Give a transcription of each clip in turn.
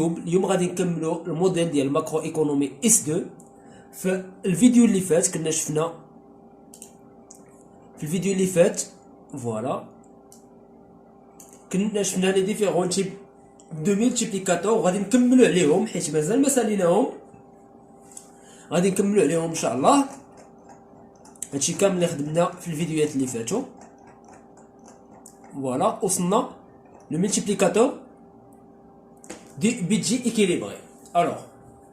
اليوم غادي نكملوا الموديل ديال الماكرو ايكونومي اس 2. في الفيديو اللي فات كنا شفنا فوالا كنا شفنا لي ديفيرون تيب دو ملتيبليكاتور وغادي نكملوا عليهم حيت مازال ما ساليناهم، غادي نكملوا عليهم ان شاء الله. هادشي كامل اللي خدمنا في الفيديوهات اللي فاتوا. فوالا وصلنا لو ملتيبليكاتور du budget équilibré. Alors,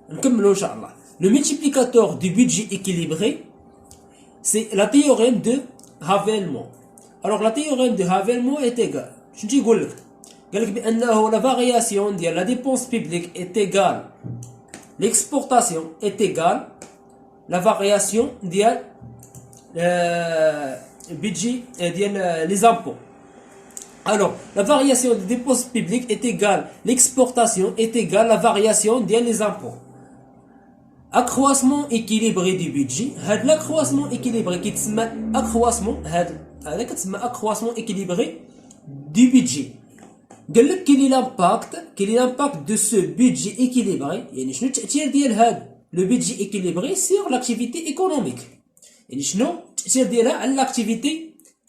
نكملوا ان شاء الله. Le multiplicateur du budget équilibré, c'est la théorème de Havelmont. Alors la théorème de Havelmont est égale. شنو تيقول لك؟ قال لك بانه la variation ديال la dépense publique est égale l'exportation est égale la variation ديال budget ديال les impôts. Alors, la variation des dépenses publiques est égale, l'exportation est égale la variation des impôts. Accroissement équilibré du budget. L'accroissement équilibré qui accroissement équilibré du budget. Quel est l'impact de ce budget équilibré? Le budget équilibré sur l'activité économique. L'activité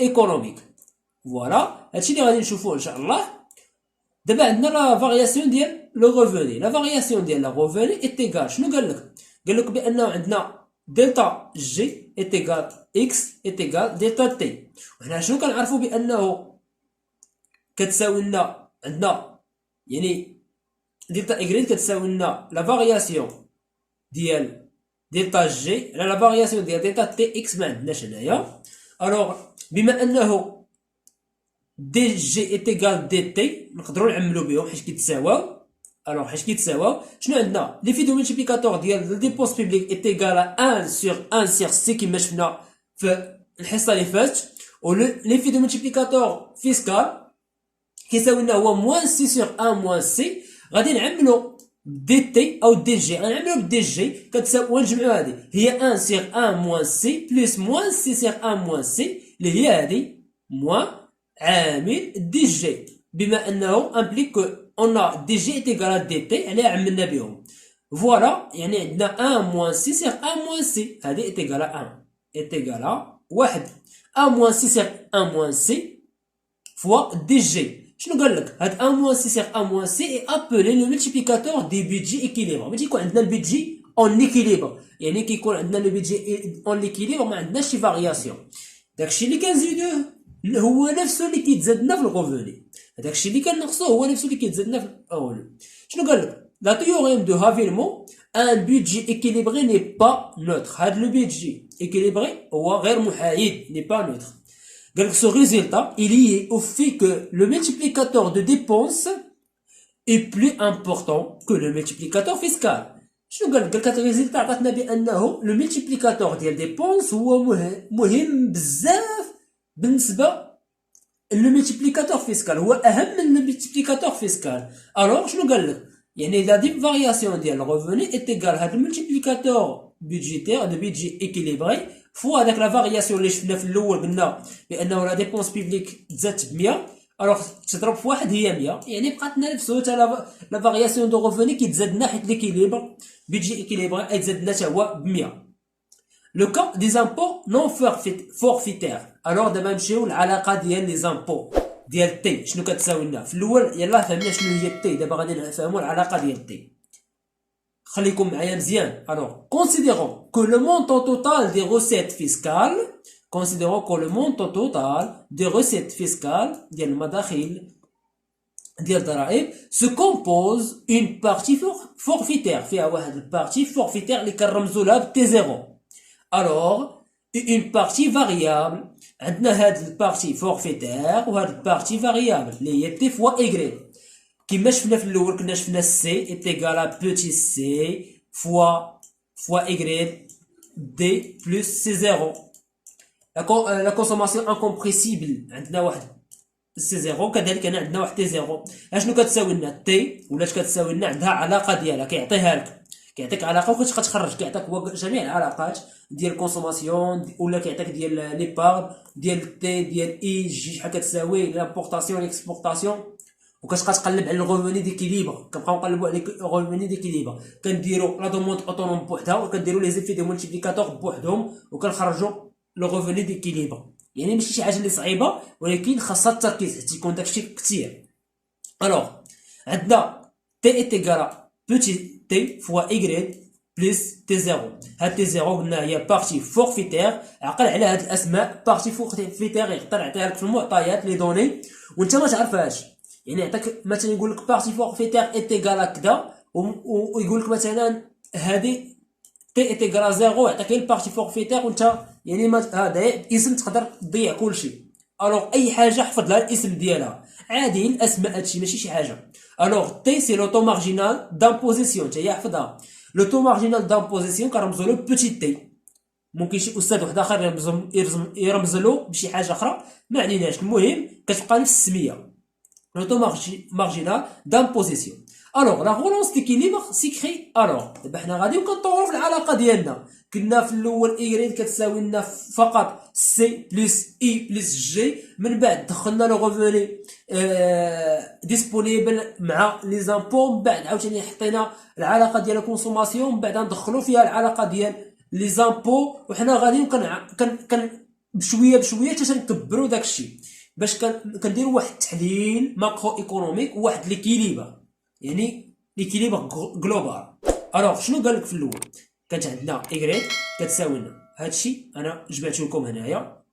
économique. Voilà, هادشي اللي غادي نشوفوه ان شاء الله. دابا عندنا لا فارياسيون ديال لو ريفوني. لا فارياسيون ديال لو ريفوني ايت ايغال شنو قال لك؟ قال لك بانه عندنا دلتا جي ايت ايغال اكس ايت ايغال دلتا تي. وحنا شنو كنعرفوا بانه كتساوي لنا عندنا يعني دلتا ايغريد كتساوي لنا لا فارياسيون ديال دلتا جي على لا فارياسيون ديال دلتا تي اكس ما عندناش هنايا. الوغ بما انه دي جي ايت ايغال دي تي نقدروا نعملوا بهم حيت كيتساواو. الوغ حيت كيتساواو شنو عندنا؟ لي فيدو ملتيبليكاتور ديال ديبونس بيبليك ايت ايغال 1 سور 1 سيغ سي كيما شفنا في الحصه اللي فاتت. و لي فيدو ملتيبليكاتور فيسكال كيساوي لنا هو موان سي سور 1 موان سي. غادي نعملوا دي تي او دي جي، غنعملوا بدي جي كتساوي ونجمعوا هذه هي 1 سيغ 1 موان سي بلس موان سي سيغ 1 موان سي اللي هي هذه موان عامل دي جي. بما انه امبليك كو اون دي جي ايت ايغال دي تي عليها عملنا بهم. فوالا يعني عندنا 1 موان سي سيغ 1 موان سي هذه ايت ايغال 1 ايت ايغال 1 1 موان سي سيغ 1 موان سي فوا دي جي. شنو قال لك؟ هاد 1 موان سي سيغ 1 موان سي اي ابلي لو ملتيبليكاتور دي بيدجي ايكيليبر. ملي تيكون عندنا البيدجي اون ايكيليبر يعني كيكون عندنا لو بيدجي اون ايكيليبر ما عندناش شي فارياسيون. داكشي اللي كنزيدوه هو نفسه اللي كيتزادنا في الغوفوني، هداكشي اللي كنقصو هو نفسه اللي كيتزادنا في الاول. شنو قال لك؟ لا تيوريم دو هافيلمون ان بيدجي ايكيليبري ني با نوتر. هاد لو بيدجي ايكيليبري هو غير محايد ني با نوتر. قال لك سو ريزولتا il est au fait que le multiplicateur de dépenses est plus important que le multiplicateur fiscal. شنو قال لك؟ قال لك هاد الريزولتا عطاتنا بانه لو ملتيبليكاتور ديال ديبونس هو مهم بزاف بالنسبه لو ملتيبليكاتور فيسكال، هو اهم من الملتيبليكاتور فيسكال. الوغ شنو قال لك؟ يعني لا دي فارياسيون ديال الريفوني ايت ايغال هاد الملتيبليكاتور بودجيتير دو بيدجي ايكيليبري فوا هذاك لا فارياسيون اللي شفنا في الاول قلنا بانه لا ديبونس بيبليك تزادت ب 100 الوغ تضرب في واحد هي 100 يعني بقات لنا نفسه حتى لا فارياسيون دو ريفوني كيتزاد لنا حيت ليكيليبر بيدجي ايكيليبري يتزاد لنا حتى هو ب 100. Le cas des impôts non forfaitaires. Alors دابا نمشيو للعلاقه ديال لي زامبو ديال تي. شنو كتساوي لنا؟ في الاول يلاه فهمنا شنو هي التي، دابا غادي نفهموا العلاقه ديال التي. خليكم معايا مزيان. Alors considérons que le montant total des recettes fiscales ديال المداخيل ديال الضرائب se compose une partie forfaitaire فيها واحد البارتي forfaitaire اللي كنرمزوا لها ب T0. Alors une partie variable عندنا هاد البارتي forfaitaire وهاد البارتي variable اللي هي تي فوا ايغري. كيما شفنا في الاول كنا شفنا سي ايت ايغال بوتي سي فوا ايغري دي بلس سي زيرو. لا كونسوماسيون انكومبريسيبل عندنا واحد سي زيرو، كذلك هنا عندنا واحد تي زيرو. شنو كتساوي لنا تي؟ ولات كتساوي لنا عندها علاقه ديالها كيعطيها لك، كيعطيك علاقه وكتبقى تخرج كيعطيك هو جميع العلاقات ديال الكونسوماسيون ولا كيعطيك ديال لي بار ديال تي ديال اي جي شحال كتساوي لامبورطاسيون ليكسبورطاسيون وكتبقى تقلب على الغوفوني ديكيليبر، كنبقاو نقلبوا على الغوفوني ديكيليبر، كنديروا لا دوموند اوتونوم بوحدها وكنديروا لي زيفي دو مولتيبليكاتور بوحدهم وكنخرجوا لو غوفوني ديكيليبر. يعني ماشي شي حاجه اللي صعيبه، ولكن خاصها التركيز حيت يكون داكشي كثير. الوغ عندنا تي ايت ايكال بوتي تي فوا ايغريد بلس تي زيرو. هاد تي زيرو قلنا هي بارتي فورفيتير. عقل على هاد الاسماء، بارتي فورفيتير يقدر يعطيها لك في المعطيات لي دوني وانت ما تعرفهاش. يعني يعطيك مثلا يقول لك بارتي فورفيتير ايت ايكال كدا، ويقول لك مثلا هادي تي ايت ايكال زيرو، يعطيك البارتي فورفيتير وانت يعني ما هذا اسم تقدر تضيع كلشي. الوغ اي حاجه حفظ لها الاسم ديالها عادي. الاسماء هادشي ماشي شي حاجه. الوغ تي سي لو تو مارجينال دامبوزيسيون، حتى هي حفظها. لو تو مارجينال دامبوزيسيون كنرمزو له بوتي تي. ممكن شي استاذ واحد اخر يرمز له بشي حاجه اخرى، ما عليناش، المهم كتبقى نفس السميه. لو تو مارجينال دامبوزيسيون. الوغ لا غولونس ديكيليبر سيكري. الوغ دابا حنا غادي كنطورو في العلاقه ديالنا. كنا في الاول ايغريد كتساوي لنا فقط سي بلس اي بلس جي، من بعد دخلنا لو غوفوني ديسبونيبل مع لي زامبو، من بعد عاوتاني حطينا العلاقه ديال الكونسوماسيون، من بعد ندخلو فيها العلاقه ديال لي زامبو، وحنا غاديين كن بشويه بشويه حتى نكبروا داكشي باش كنديروا واحد التحليل ماكرو ايكونوميك وواحد ليكيليبر، يعني ليكيليبر جلوبال. الوغ شنو قال لك في الاول؟ كانت عندنا ايغريد كتساوي لنا هادشي، انا جمعته لكم هنايا،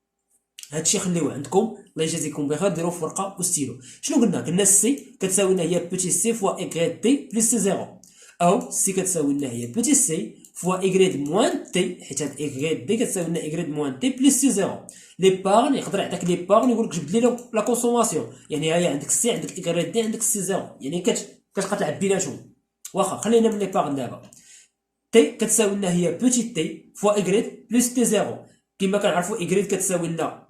هادشي خليوه عندكم الله يجازيكم بخير، ديروه في ورقه وستيلو. شنو قلنا السي كتساوي لنا هي بوتي سي فوا ايغريد تي بلس سي زيرو، او سي كتساوي لنا هي بوتي سي فوا ايغريد موان تي، حيت هاد ايغريد دي كتساوي لنا ايغريد موان تي بلس سي زيرو. لي بارن يقدر يعطيك لي بارن يقول لك جبد لي لا كونسوماسيون، يعني هي عندك سي عندك ايغريد دي عندك سي زيرو، يعني كتبقى تلعب بيناتهم. واخا خلينا من لي بارن دابا. تي كتساوي لنا هي بوتي تي فوا ايغريد بلس تي زيرو. كما كنعرفوا ايغريد كتساوي لنا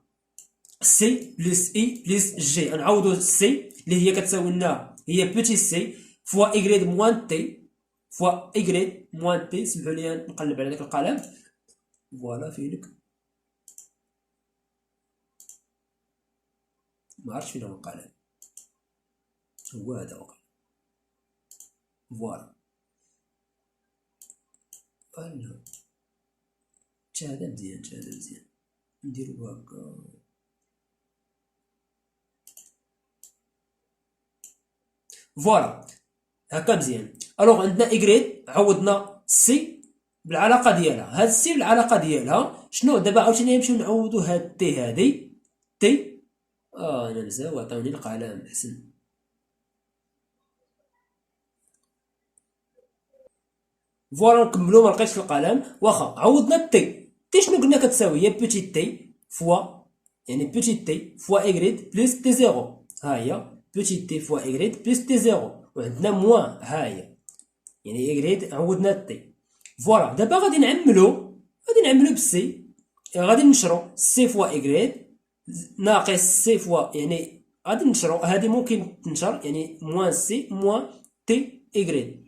سي بلس اي بلس جي، نعوضو سي اللي هي كتساوي لنا هي بوتي سي فوا ايغريد موان تي فوا ايغريد موان تي. سمحوا لي نقلب على داك القلم، فوالا فينك ما عرفتش فين هو القلم، هو هذا وقع. فوالا حتى هذا مزيان، حتى هذا مزيان، نديرو هكا. فوالا هكا مزيان. الوغ عندنا ايغريد عوضنا سي بالعلاقه ديالها، هاد السي بالعلاقه ديالها شنو دابا عاوتاني نمشيو نعوضو هاد تي هادي تي. انا نساو عطاوني القلم حسن. فوالا نكملو، ما لقيتش القلم. واخا عوضنا تي شنو قلنا كتساوي هي بوتي تي فوا، يعني بوتي تي فوا ايغريد بلس تي زيرو. ها هي بوتي تي فوا ايغريد بلس تي زيرو، وعندنا موان ها هي، يعني ايغريد عوضنا تي. فوالا دابا غادي نعملو بالسي، غادي نشرو سي فوا ايغريد ناقص سي فوا، يعني غادي نشرو هادي ممكن تنشر، يعني موان سي موان تي ايغريد.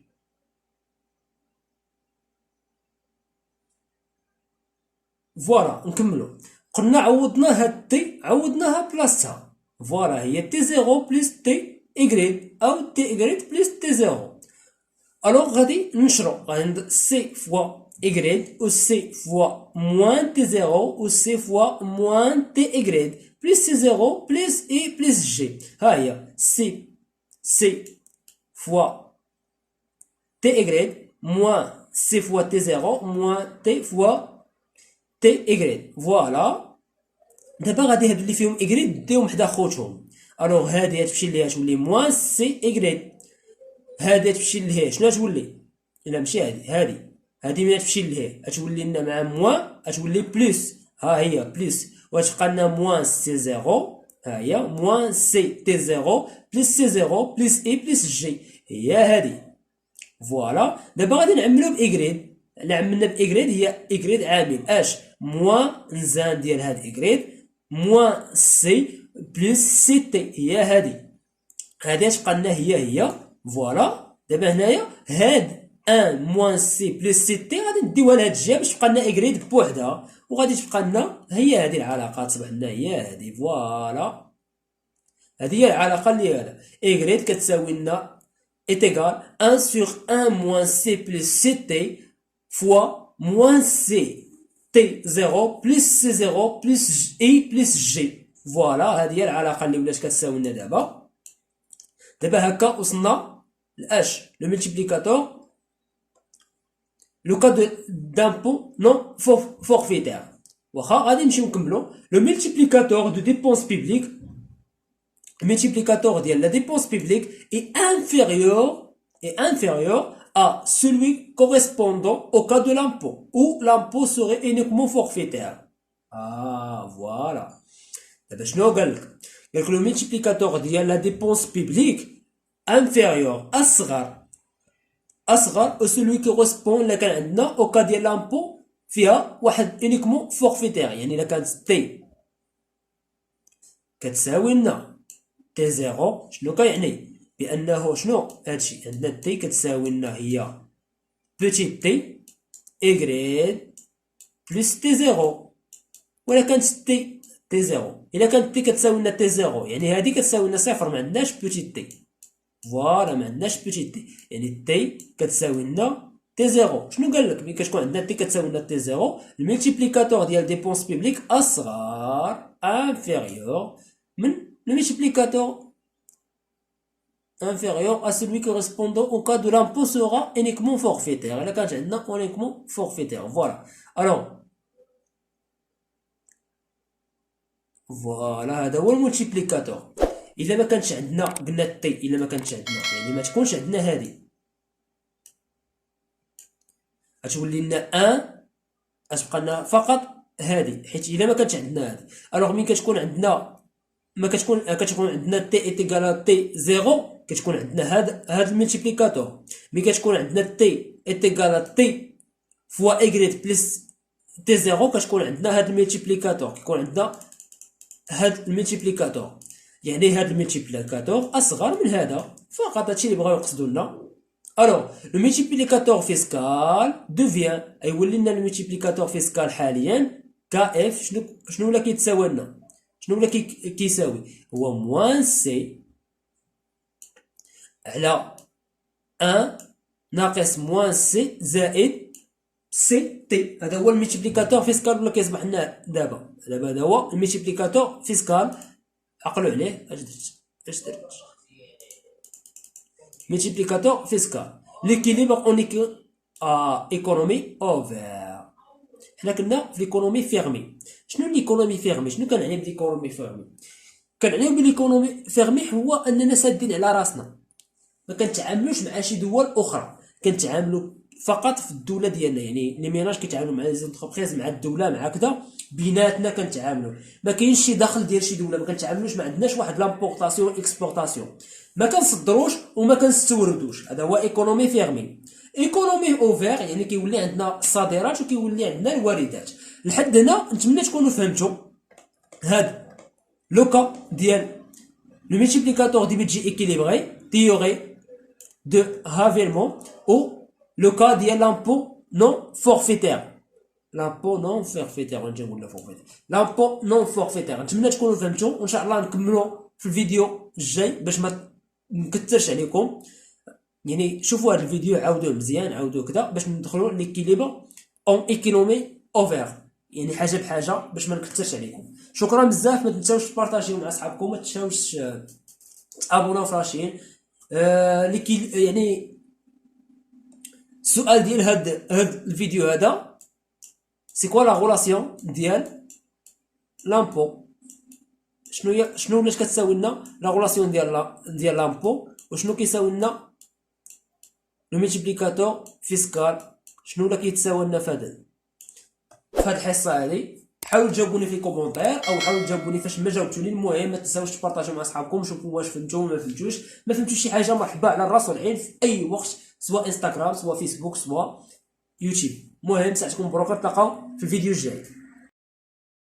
فوالا نكملو. قلنا عوضنا هاد تي عوضناها بلاصتها، فوالا هي تي زيرو بلس تي ايغريد او تي ايغريد بلس تي زيرو. الوغ غادي نشرو، غادي سي فوا ايغريد و سي فوا موان تي زيرو و سي فوا موان تي ايغريد بلس سي زيرو بلس اي بلس جي. ها هي سي فوا تي ايغريد موان سي فوا تي زيرو موان تي فوا تي ايغريد. فوالا دابا غادي هادو اللي فيهم ايغريد ديهم حدا خوتهم. الوغ هادي غتمشي ليها تولي موان سي ايغريد، هادي تمشي لهيه شنو تولي؟ الا ماشي هادي ملي تمشي لهيه تولي لنا مع موان تولي بلس، ها هي بلس، وتبقى لنا موان سي زيرو، ها هي موان سي تي زيرو بلس سي زيرو بلس اي بلس جي، هي هادي. فوالا دابا غادي نعملو بايغريد. اللي عملنا بايغريد هي ايغريد عامل اش موان نزان ديال هاد ايغريد موان سي بلس سي تي، هي هادي تبقى لنا هي. فوالا دابا هنايا هاد ان موان سي بلس سي تي غادي نديوها لهاد الجهه باش تبقى لنا ايغريد بوحدها، وغادي تبقى لنا هي هادي العلاقه تصبح لنا هي هادي. فوالا هذه هي العلاقة اللي هذا y كتساوي لنا est égal 1 sur 1 moins c plus ct fois moins c t0 plus c0 plus i plus g. فوالا هذه هي العلاقة اللي ولات كتساوي لنا دابا. دابا هكا وصلنا لاش لو ملتيبليكاتور لو كا دامبو نون فورفيتير. واخا غادي نمشيو نكملو لو ملتيبليكاتور دو ديبونس بيبليك. Le multiplicateur de la dépense publique est inférieur à celui correspondant au cas de l'impôt, où l'impôt serait uniquement forfaitaire. Ah, voilà. Le multiplicateur de la dépense publique inférieur أصغر à celui qui correspond au cas de l'impôt فيها واحد uniquement forfaitaire. يعني إلا كانت تي كتساوي لنا تي زيرو، شنو كيعني؟ بأنه شنو هادشي؟ عندنا تي كتساوي لنا هي بوتيت تي إيكغيك بلس تي زيرو. ولا كانت تي زيرو، إلا كانت تي كتساوي لنا تي زيرو يعني هادي كتساوي لنا صفر، معندناش بوتيت تي. فوالا معندناش بوتيت تي، يعني تي كتساوي لنا تي زيرو. شنو قالك؟ ملي كتكون عندنا تي كتساوي لنا تي زيرو الملتيبليكاتور ديال ديبونس بيبليك أصغر انفيريور من le multiplicateur inférieur à celui correspondant au cas de l'impôt sera uniquement forfaitaire. Là, quand j'ai uniquement forfaitaire. Voilà. Alors, voilà, هذا هو الملتيبليكاتور. إلا ما كانش عندنا قلنا تي، إلا ما كانش عندنا يعني ما تكونش عندنا هذه، غتولي لنا 1، غتبقى لنا فقط هذه، حيت إلا ما كانش عندنا هذه. ألوغ مين كتكون عندنا ما كتكون عندنا تي ايتيكال تي زيرو، كتكون عندنا هاد الملتيبليكاتور. ملي كتكون عندنا تي ايتيكال تي فوا ايكغيك بلس تي زيرو كتكون عندنا هاد الملتيبليكاتور، كيكون عندنا هاد الملتيبليكاتور. يعني هاد الملتيبليكاتور اصغر من هذا فقط، هادشي اللي بغاو يقصدوا لنا. الوغ لو ملتيبليكاتور فيسكال دوفيان يولي لنا الملتيبليكاتور فيسكال حاليا كا اف. شنو ولا كيتساوي لنا؟ شنو ولا كيساوي؟ هو موان سي على 1 ناقص موان سي زائد سي تي. هذا هو الملتيبليكاتور فيسكال ولا كيصبح لنا دابا هذا هو الملتيبليكاتور فيسكال. عقلوا عليه اش درت ملتيبليكاتور فيسكال ليكيليبر اون ايكونومي اوفر. حنا كنا في ليكونومي فيرمي. شنو ليكونومي فيرمي؟ شنو كنعني بليكونومي فيرمي؟ كنعنيو بليكونومي فيرمي هو اننا سادين على راسنا، ما كنتعاملوش مع شي دول اخرى، كنتعاملوا فقط في الدوله ديالنا. يعني لي ميناج كيتعاملوا مع لي زونتربريز مع الدوله مع كذا، بيناتنا كنتعاملوا، ما كاينش شي دخل ديال شي دوله، ما كنتعاملوش، ما عندناش واحد لامبورطاسيون اكسبورطاسيون، ما كنصدروش وما كنستوردوش. هذا هو ايكونومي فيرمي. ايكونومي اوفر يعني كيولي عندنا الصادرات وكيولي عندنا الواردات. لحد هنا نتمنى تكونوا فهمتوا هاد لوكا ديال لو ملتيبليكاتور دي بيدجي équilibré théorie de Havelmont ou le cas ديال l'impôt non forfaitaire. l'impôt non forfaitaire ولا forfaitaire l'impôt non forfaitaire. نتمنى تكونوا فهمتوا، وان شاء الله نكملوا في الفيديو الجاي باش ما نكثرش عليكم. يعني شوفوا هذا الفيديو، عاودوه مزيان، عاودوه كذا باش ندخلوا ليكيليبر اون ايكونومي اوفر، يعني حاجه بحاجه باش ما نكثرش عليكم. شكرا بزاف، ما تنساوش تبارطاجيو مع اصحابكم، ما تنساوش تابوناو في لاشين. يعني السؤال ديال هاد الفيديو هذا، سي كوا لا غولاسيون ديال لامبو؟ شنو ولاش كتساوي لنا لا غولاسيون ديال لامبو، وشنو كيساوي لنا لو ملتيبليكاتور فيسكال؟ شنو ولا كيتساوي لنا في هاد الحصه هادي؟ حاولوا تجاوبوني في كومونتير او حاولوا تجاوبوني فاش ما جاوبتوني. المهم ما تنساوش تبارطاجيو مع اصحابكم، شوفوا واش فهمتوا ولا ما فهمتوش شي حاجه، مرحبا على الراس والعين في اي وقت، سواء انستغرام سواء فيسبوك سواء يوتيوب. المهم ساعتكم مبروكه، نتلاقاو في الفيديو الجاي.